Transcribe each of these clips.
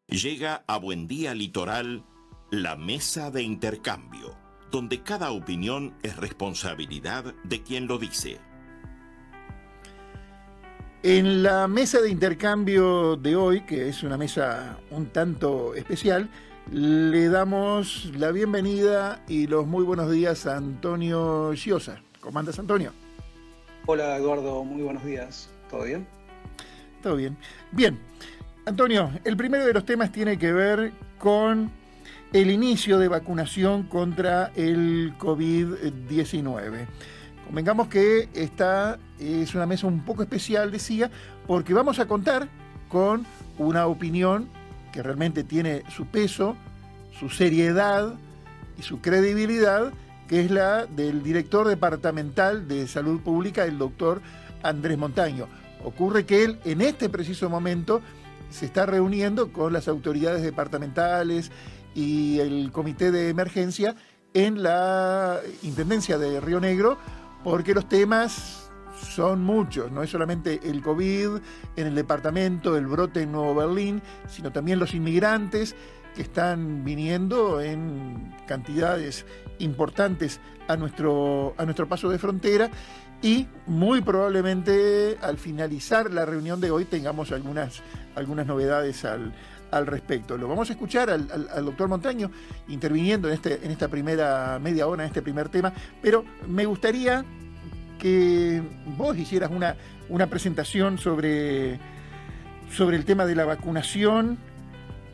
Llega a Buen Día Litoral la mesa de intercambio, donde cada opinión es responsabilidad de quien lo dice. En la mesa de intercambio de hoy, que es una mesa un tanto especial, le damos la bienvenida y los muy buenos días a Antonio Giosa. ¿Cómo andas, Antonio? Hola, Eduardo, muy buenos días. ¿Todo bien? Todo bien. Bien, Antonio, el primero de los temas tiene que ver con el inicio de vacunación contra el COVID-19. Convengamos que esta es una mesa un poco especial, decía, porque vamos a contar con una opinión que realmente tiene su peso, su seriedad y su credibilidad, que es la del director departamental de Salud Pública, el doctor Andrés Montaño. Ocurre que él, en este preciso momento, se está reuniendo con las autoridades departamentales y el comité de emergencia en la Intendencia de Río Negro, porque los temas son muchos, no es solamente el COVID en el departamento, el brote en Nuevo Berlín, sino también los inmigrantes que están viniendo en cantidades importantes a nuestro paso de frontera, y muy probablemente al finalizar la reunión de hoy tengamos algunas novedades al respecto. Lo vamos a escuchar al doctor Montaño interviniendo en esta primera media hora, en este primer tema, pero me gustaría que vos hicieras una presentación sobre el tema de la vacunación,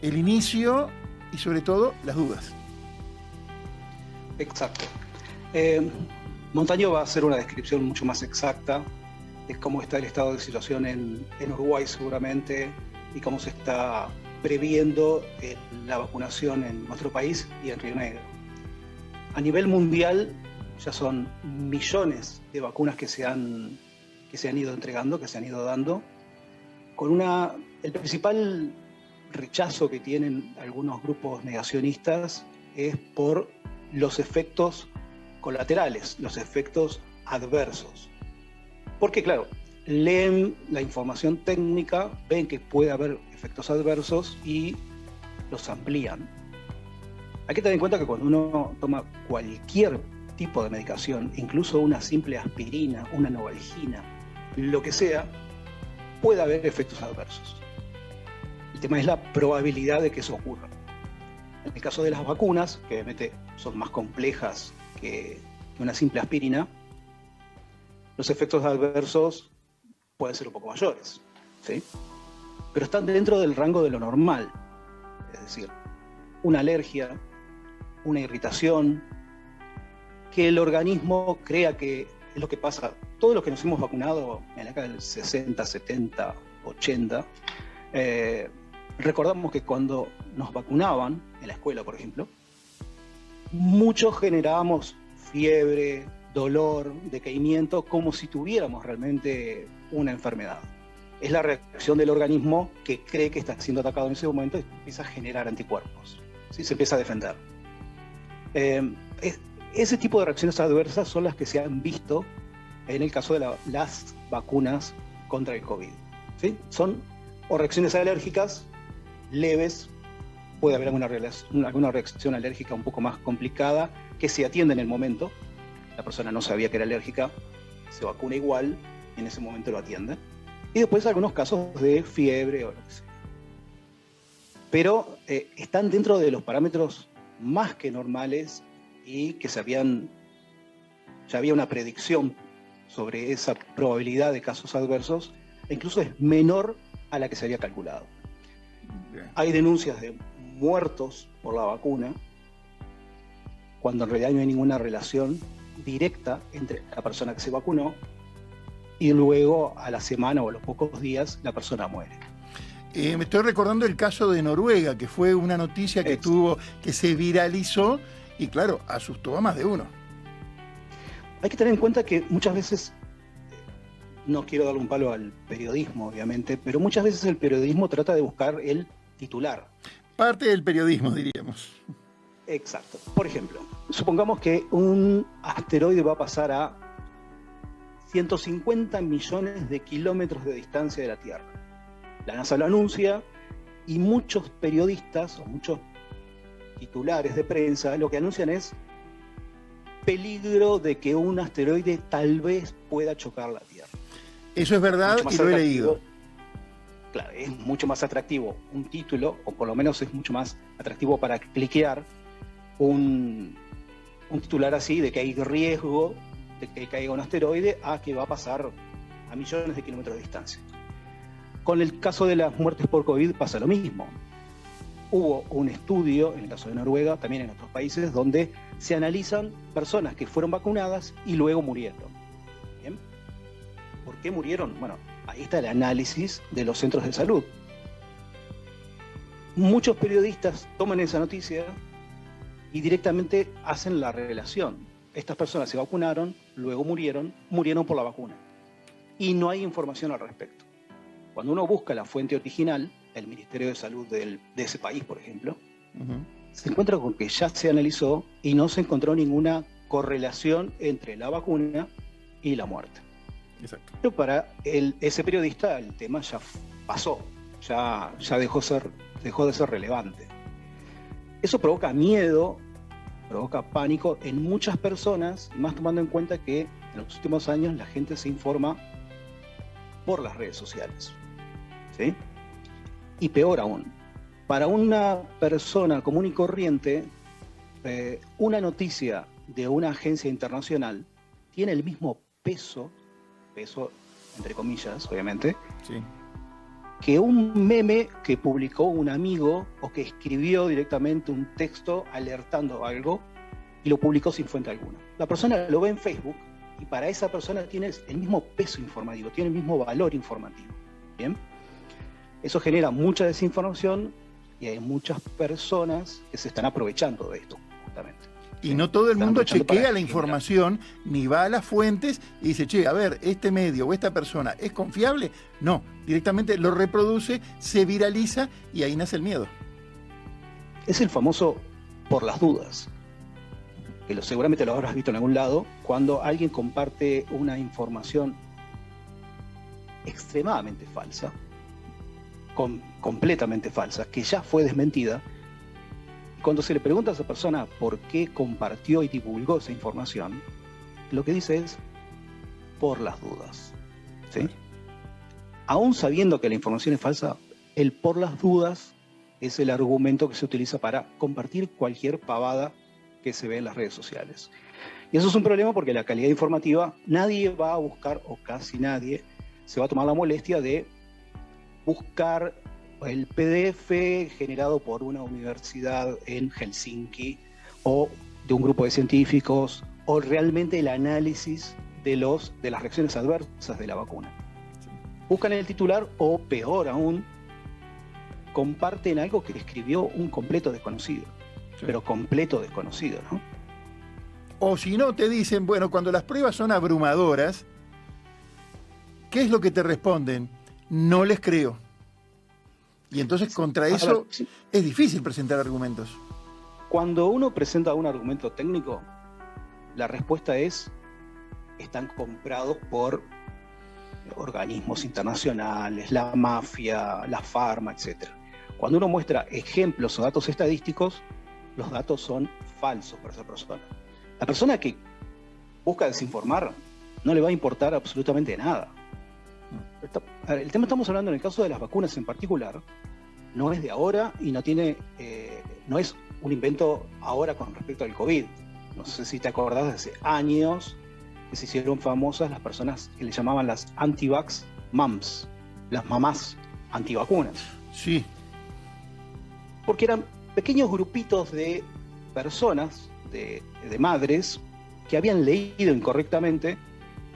el inicio y sobre todo las dudas. Exacto. Montaño va a hacer una descripción mucho más exacta de cómo está el estado de situación en Uruguay seguramente y cómo se está previendo la vacunación en nuestro país y en Río Negro. A nivel mundial ya son millones de vacunas que se han ido entregando, que se han ido dando, con el principal rechazo que tienen algunos grupos negacionistas es por los efectos colaterales, los efectos adversos. Porque claro, leen la información técnica, ven que puede haber efectos adversos y los amplían. Hay que tener en cuenta que cuando uno toma cualquier tipo de medicación, incluso una simple aspirina, una novalgina, lo que sea, puede haber efectos adversos. El tema es la probabilidad de que eso ocurra. En el caso de las vacunas, que obviamente son más complejas que una simple aspirina, los efectos adversos pueden ser un poco mayores, ¿sí? Pero están dentro del rango de lo normal. Es decir, una alergia, una irritación, que el organismo crea que es lo que pasa. Todos los que nos hemos vacunado en la década del 60, 70, 80, recordamos que cuando nos vacunaban, en la escuela por ejemplo, muchos generábamos fiebre, dolor, decaimiento, como si tuviéramos realmente una enfermedad. Es la reacción del organismo que cree que está siendo atacado en ese momento y empieza a generar anticuerpos, ¿sí? Se empieza a defender. Ese tipo de reacciones adversas son las que se han visto en el caso de las vacunas contra el COVID, ¿sí? Son o reacciones alérgicas leves, puede haber alguna reacción alérgica un poco más complicada que se atiende en el momento. La persona no sabía que era alérgica, se vacuna igual y en ese momento lo atiende. Y después algunos casos de fiebre o lo que sea. Pero están dentro de los parámetros más que normales y que ya había una predicción sobre esa probabilidad de casos adversos, e incluso es menor a la que se había calculado. Hay denuncias de muertos por la vacuna, cuando en realidad no hay ninguna relación directa entre la persona que se vacunó y luego a la semana o a los pocos días la persona muere. Me estoy recordando el caso de Noruega, que fue una noticia que se viralizó y claro, asustó a más de uno. Hay que tener en cuenta que muchas veces, no quiero darle un palo al periodismo obviamente, pero muchas veces el periodismo trata de buscar el titular. Parte del periodismo, diríamos. Exacto. Por ejemplo, supongamos que un asteroide va a pasar a 150 millones de kilómetros de distancia de la Tierra. La NASA lo anuncia Y muchos periodistas o muchos titulares de prensa lo que anuncian es peligro de que un asteroide tal vez pueda chocar la Tierra. Eso es verdad y lo he leído. Claro, es mucho más atractivo un título, o por lo menos es mucho más atractivo para cliquear un titular así de que hay riesgo de que caiga un asteroide a que va a pasar a millones de kilómetros de distancia. Con el caso de las muertes por COVID pasa lo mismo. Hubo un estudio, en el caso de Noruega, también en otros países, donde se analizan personas que fueron vacunadas y luego murieron. ¿Bien? ¿Por qué murieron? Bueno, ahí está el análisis de los centros de salud. Muchos periodistas toman esa noticia y directamente hacen la relación. Estas personas se vacunaron, luego murieron por la vacuna. Y no hay información al respecto. Cuando uno busca la fuente original, el Ministerio de Salud de ese país, por ejemplo, se encuentra con que ya se analizó y no se encontró ninguna correlación entre la vacuna y la muerte. Exacto. Pero para ese periodista el tema ya pasó, ya dejó de ser relevante. Eso provoca miedo, provoca pánico en muchas personas, más tomando en cuenta que en los últimos años la gente se informa por las redes sociales. ¿Sí? Y peor aún, para una persona común y corriente, una noticia de una agencia internacional tiene el mismo peso entre comillas, obviamente, sí, que un meme que publicó un amigo o que escribió directamente un texto alertando algo y lo publicó sin fuente alguna. La persona lo ve en Facebook y para esa persona tiene el mismo peso informativo, tiene el mismo valor informativo. ¿Bien? Eso genera mucha desinformación y hay muchas personas que se están aprovechando de esto, justamente. Y no todo el mundo chequea la información, ni va a las fuentes y dice, che, a ver, este medio o esta persona ¿es confiable? No, directamente lo reproduce, se viraliza y ahí nace el miedo. Es el famoso por las dudas, que seguramente lo habrás visto en algún lado, cuando alguien comparte una información extremadamente falsa, completamente falsa, que ya fue desmentida. Cuando se le pregunta a esa persona por qué compartió y divulgó esa información, lo que dice es por las dudas. ¿Sí? Aún sabiendo que la información es falsa, el por las dudas es el argumento que se utiliza para compartir cualquier pavada que se ve en las redes sociales. Y eso es un problema porque la calidad informativa, nadie va a buscar, o casi nadie, se va a tomar la molestia de buscar el PDF generado por una universidad en Helsinki o de un grupo de científicos o realmente el análisis de las reacciones adversas de la vacuna. Buscan el titular o peor aún, comparten algo que escribió un completo desconocido, pero completo desconocido, ¿no? O si no, te dicen, bueno, cuando las pruebas son abrumadoras, ¿qué es lo que te responden? No les creo. Y entonces contra eso sí, es difícil presentar argumentos. Cuando uno presenta un argumento técnico, la respuesta es, están comprados por organismos internacionales, la mafia, la farma, etc. Cuando uno muestra ejemplos o datos estadísticos, los datos son falsos para esa persona. La persona que busca desinformar no le va a importar absolutamente nada. El tema estamos hablando en el caso de las vacunas en particular, no es de ahora y no es un invento ahora con respecto al COVID. No sé si te acordás de hace años que se hicieron famosas las personas que le llamaban las anti-vax moms, las mamás antivacunas. Sí. Porque eran pequeños grupitos de personas, de madres, que habían leído incorrectamente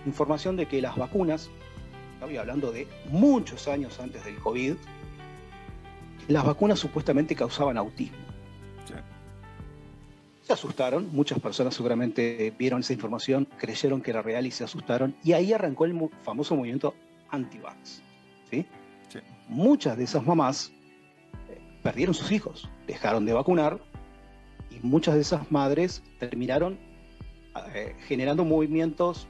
información de que las vacunas, estaba hablando de muchos años antes del COVID, las vacunas supuestamente causaban autismo. Sí. Se asustaron, muchas personas seguramente vieron esa información, creyeron que era real y se asustaron, y ahí arrancó el famoso movimiento anti-vax. ¿Sí? Sí. Muchas de esas mamás perdieron sus hijos, dejaron de vacunar, y muchas de esas madres terminaron generando movimientos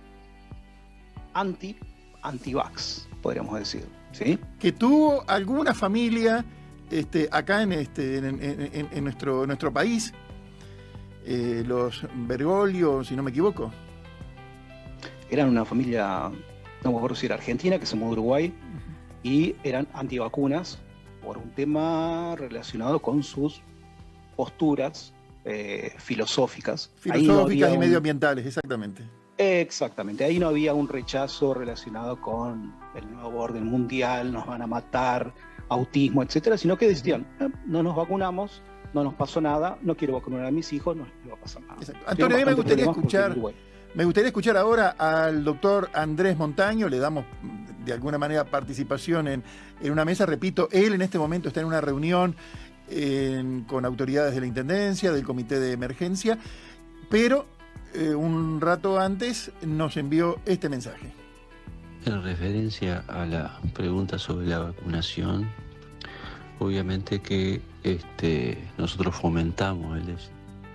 anti-vax, podríamos decir. ¿Sí? Que tuvo alguna familia acá en nuestro país, los Bergoglio, si no me equivoco. Eran una familia, no me acuerdo si era argentina, que se mudó a Uruguay, y eran antivacunas por un tema relacionado con sus posturas filosóficas. Filosóficas y medioambientales, exactamente. Exactamente, ahí no había un rechazo relacionado con el nuevo orden mundial, nos van a matar, autismo, etcétera, sino que decían, no nos vacunamos, no nos pasó nada, no quiero vacunar a mis hijos, no les va a pasar nada. Exacto. Antonio, me gustaría escuchar ahora al doctor Andrés Montaño. Le damos de alguna manera participación en una mesa. Repito, él en este momento está en una reunión con autoridades de la Intendencia, del Comité de Emergencia, pero un rato antes nos envió este mensaje. En referencia a la pregunta sobre la vacunación, obviamente que nosotros fomentamos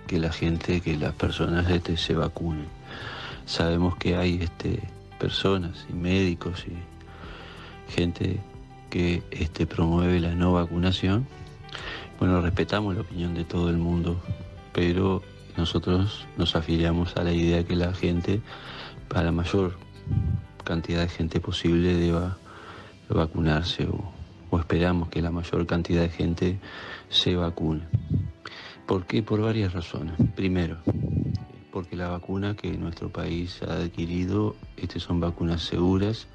que la gente, que las personas se vacunen. Sabemos que hay personas y médicos y gente que promueve la no vacunación. Bueno, respetamos la opinión de todo el mundo, pero nosotros nos afiliamos a la idea de que la gente, a la mayor cantidad de gente posible, deba vacunarse o esperamos que la mayor cantidad de gente se vacune. ¿Por qué? Por varias razones. Primero, porque la vacuna que nuestro país ha adquirido son vacunas seguras,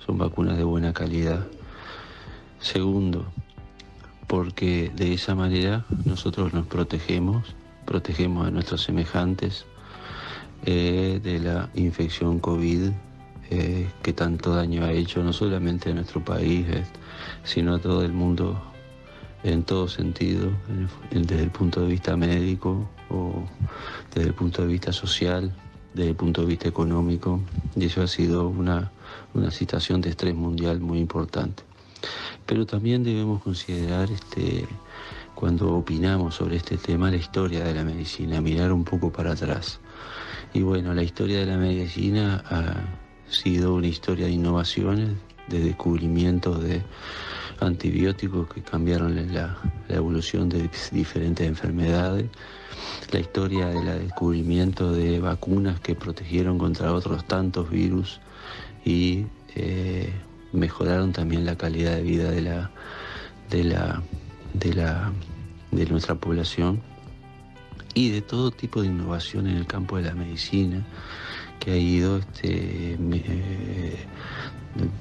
son vacunas de buena calidad. Segundo, porque de esa manera nosotros nos protegemos a nuestros semejantes de la infección COVID que tanto daño ha hecho no solamente a nuestro país, sino a todo el mundo en todo sentido, desde el punto de vista médico o desde el punto de vista social, desde el punto de vista económico, y eso ha sido una situación de estrés mundial muy importante. Pero también debemos considerar, cuando opinamos sobre este tema, la historia de la medicina, mirar un poco para atrás. Y bueno, la historia de la medicina ha sido una historia de innovaciones, de descubrimientos de antibióticos que cambiaron la evolución de diferentes enfermedades, la historia del descubrimiento de vacunas que protegieron contra otros tantos virus y mejoraron también la calidad de vida de nuestra población, y de todo tipo de innovación en el campo de la medicina que ha ido,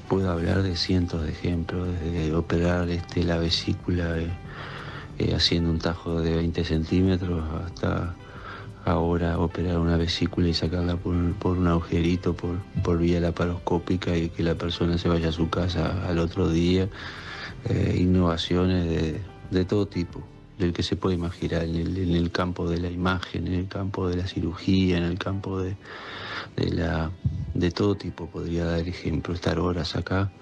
puedo hablar de cientos de ejemplos, desde operar la vesícula haciendo un tajo de 20 centímetros hasta ahora operar una vesícula y sacarla por un agujerito por vía laparoscópica y que la persona se vaya a su casa al otro día. Innovaciones de todo tipo, del que se puede imaginar, en el campo de la imagen, en el campo de la cirugía, en el campo de todo tipo. Podría dar ejemplo, estar horas acá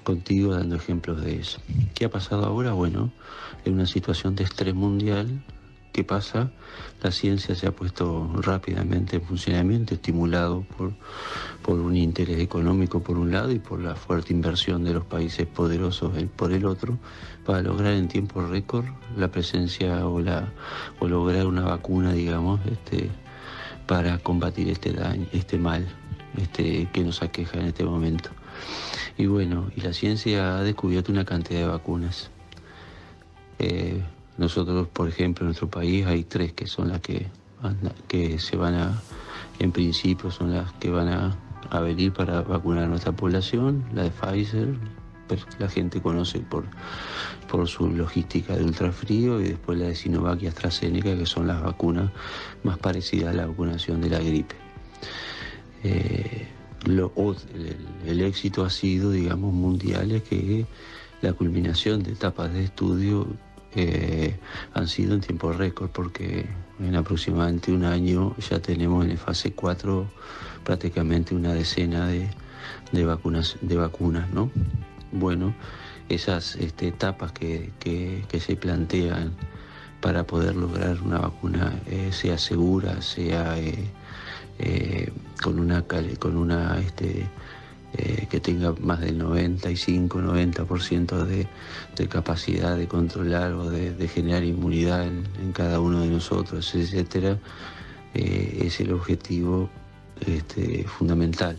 contigo dando ejemplos de eso. ¿Qué ha pasado ahora? Bueno, en una situación de estrés mundial, ¿qué pasa? La ciencia se ha puesto rápidamente en funcionamiento, estimulado por un interés económico por un lado y por la fuerte inversión de los países poderosos por el otro, para lograr en tiempo récord la presencia o lograr una vacuna, digamos, para combatir este mal que nos aqueja en este momento. Y bueno, y la ciencia ha descubierto una cantidad de vacunas. Nosotros, por ejemplo, en nuestro país hay 3 que son las que se van en principio son las que van a venir para vacunar a nuestra población. La de Pfizer, la gente conoce por su logística de ultrafrío, y después la de Sinovac y AstraZeneca, que son las vacunas más parecidas a la vacunación de la gripe. El éxito ha sido, digamos, mundial, es que la culminación de etapas de estudio han sido en tiempo récord, porque en aproximadamente un año ya tenemos en la fase 4 prácticamente una decena de vacunas, ¿no? Bueno, esas etapas que se plantean para poder lograr una vacuna sea segura, sea con una que tenga más del 95-90% de capacidad de controlar o de generar inmunidad en cada uno de nosotros, etcétera, es el objetivo fundamental.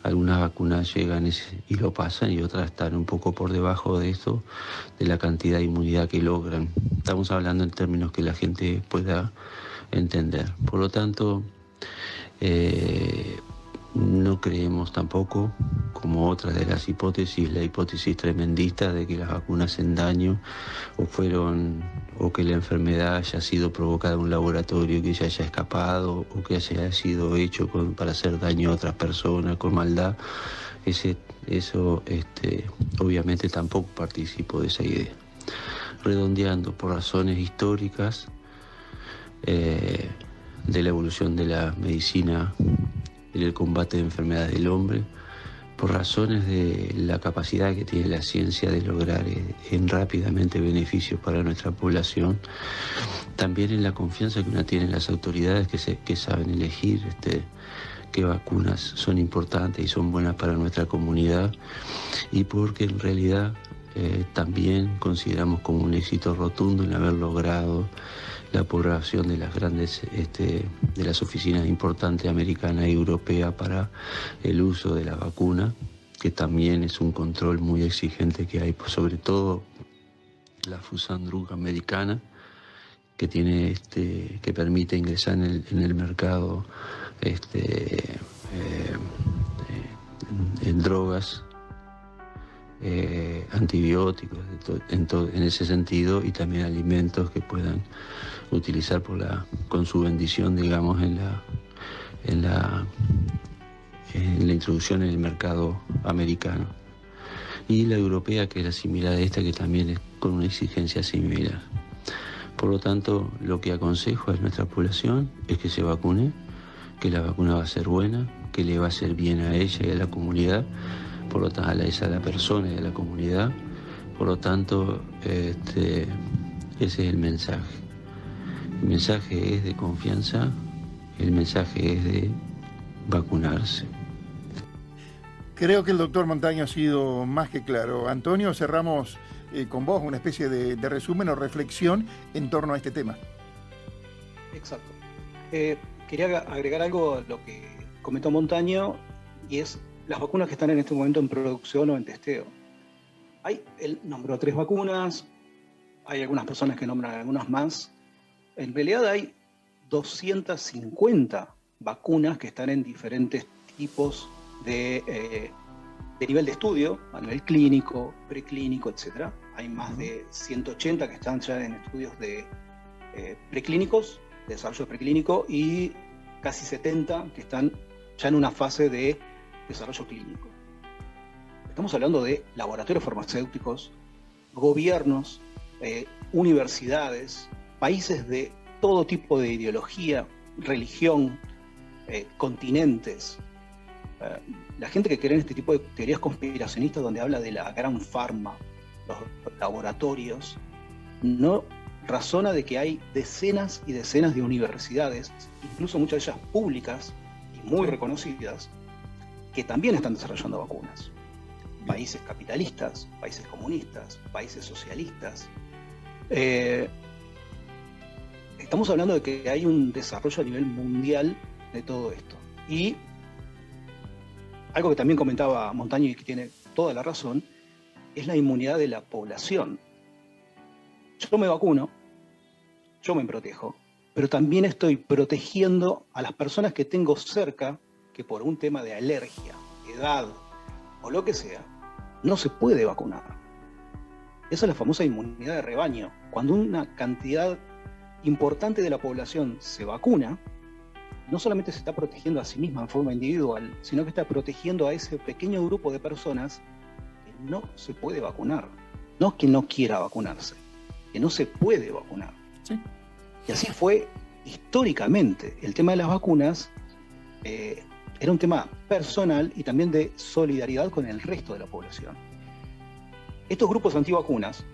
Algunas vacunas llegan y lo pasan y otras están un poco por debajo de esto, de la cantidad de inmunidad que logran. Estamos hablando en términos que la gente pueda entender. Por lo tanto, no creemos tampoco, como otra de las hipótesis, la hipótesis tremendista de que las vacunas hacen daño o que la enfermedad haya sido provocada en un laboratorio, que se haya escapado o que haya sido hecho para hacer daño a otras personas con maldad. Eso obviamente tampoco participo de esa idea. Redondeando, por razones históricas de la evolución de la medicina en el combate de enfermedades del hombre, por razones de la capacidad que tiene la ciencia de lograr rápidamente beneficios para nuestra población, también en la confianza que uno tiene en las autoridades que saben elegir qué vacunas son importantes y son buenas para nuestra comunidad, y porque en realidad también consideramos como un éxito rotundo el haber logrado la aprobación de las grandes, de las oficinas importantes americanas y europeas para el uso de la vacuna, que también es un control muy exigente que hay, sobre todo la Food and Drug americana, que tiene, que permite ingresar en el mercado en drogas, antibióticos, en ese sentido, y también alimentos que puedan utilizar con su bendición, digamos, en la introducción en el mercado americano. Y la europea, que era similar a esta, que también es con una exigencia similar. Por lo tanto, lo que aconsejo a nuestra población es que se vacune, que la vacuna va a ser buena, que le va a hacer bien a ella y a la comunidad, por lo tanto, a la persona y a la comunidad. Por lo tanto, ese es el mensaje. El mensaje es de confianza, el mensaje es de vacunarse. Creo que el doctor Montaño ha sido más que claro. Antonio, cerramos con vos una especie de resumen o reflexión en torno a este tema. Exacto. Quería agregar algo a lo que comentó Montaño, y es las vacunas que están en este momento en producción o en testeo. Él nombró 3 vacunas, hay algunas personas que nombran algunas más. En realidad hay 250 vacunas que están en diferentes tipos de nivel de estudio, a nivel clínico, preclínico, etc. Hay más de 180 que están ya en estudios de preclínicos, de desarrollo preclínico, y casi 70 que están ya en una fase de desarrollo clínico. Estamos hablando de laboratorios farmacéuticos, gobiernos, universidades, países de todo tipo de ideología, religión, continentes. La gente que cree en este tipo de teorías conspiracionistas, donde habla de la gran farma, los laboratorios, no razona de que hay decenas y decenas de universidades, incluso muchas de ellas públicas y muy reconocidas, que también están desarrollando vacunas. Países capitalistas, países comunistas, países socialistas. Estamos hablando de que hay un desarrollo a nivel mundial de todo esto. Y algo que también comentaba Montaño y que tiene toda la razón, es la inmunidad de la población. Yo me vacuno, yo me protejo, pero también estoy protegiendo a las personas que tengo cerca, que por un tema de alergia, edad o lo que sea, no se puede vacunar. Esa es la famosa inmunidad de rebaño. Cuando una cantidad importante de la población se vacuna, no solamente se está protegiendo a sí misma en forma individual, sino que está protegiendo a ese pequeño grupo de personas que no se puede vacunar. No que no quiera vacunarse, que no se puede vacunar. Sí. Y así fue históricamente. El tema de las vacunas era un tema personal y también de solidaridad con el resto de la población. Estos grupos antivacunas,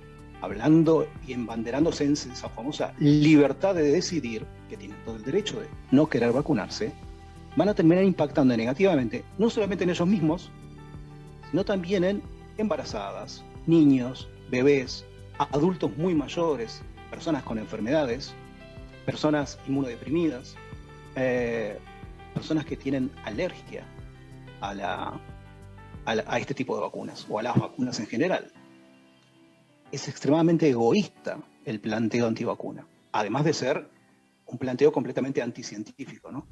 hablando y embanderándose en esa famosa libertad de decidir, que tienen todo el derecho de no querer vacunarse, van a terminar impactando negativamente, no solamente en ellos mismos, sino también en embarazadas, niños, bebés, adultos muy mayores, personas con enfermedades, personas inmunodeprimidas, personas que tienen alergia a este tipo de vacunas o a las vacunas en general. Es extremadamente egoísta el planteo antivacuna, además de ser un planteo completamente anticientífico, ¿no?